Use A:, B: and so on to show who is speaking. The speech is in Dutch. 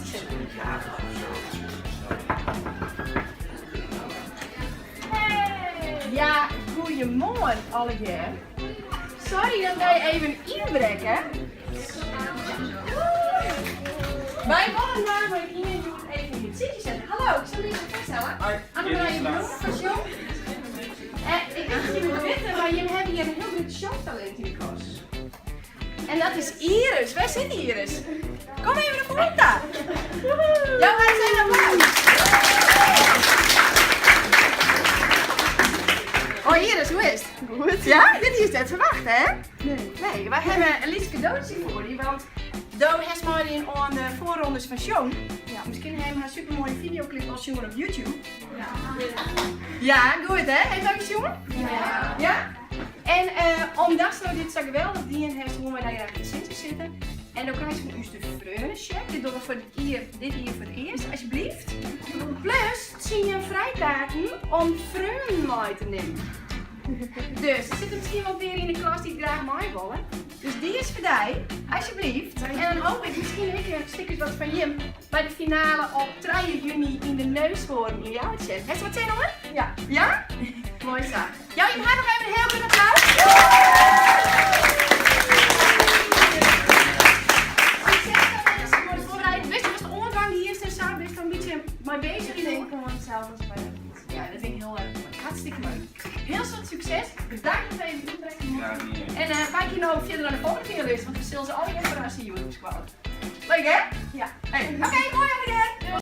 A: te zetten. Ja, goeiemorgen alweer. Sorry dat wij even inbreken. Wij willen namelijk hier even in het zitje zetten. Hallo, ik zal je even voorstellen. Annemarije Bloemen van John. Ik weet niet of jullie weten, maar jullie hebben hier een heel goed showtalent in de klas. En dat is Iris. Waar zit Iris? Kom even naar voren daar. Ja, wij zijn er mooi. Oh Iris, hoe is het? Goed. Ja? Dit is het verwacht, hè? Nee, wij hebben een lief cadeautje voor je, want Do heeft maar in aan de voorrondes van Sean. Ja, misschien hebben we een supermooie videoclip al zien op YouTube. Ja. Ja, goed hè? Heeft dat gezien? Ja. Ja? En omdat ze dit zo geweldig dienen heeft, hoe we daar graag in zitten zitten. En dan krijg je van u de vreugdecheck. Dit doen we voor dit hier voor het eerst, alsjeblieft. Plus, zie je vrijdagen om vreugde mee te nemen. Dus er zitten misschien wel weer in de klas die graag mee willen. Dus die is voor jou, alsjeblieft. En dan hoop ik misschien een stukje wat van Jim bij de finale op 3 juni in de Neushoorn in jouw chat. Heeft je wat zin hoor? Ja. Ja? Mooi zo. Ja, je mag nog even een heel goed applaus. Succes dat mensen worden voorbereid. Wist je, was de ondergang hier is dus samen best wel een beetje mee bezig. Ik denk gewoon hetzelfde als bij de fiets. Ja, dat vind ik heel erg mooi. Hartstikke leuk. Heel veel succes. Bedankt voor even het inbrengen. En wij kunnen ook verder naar de volgende finalist, want we zullen ze al die even naar zien. Leuk hè? Ja. Hey. Oké, mooi.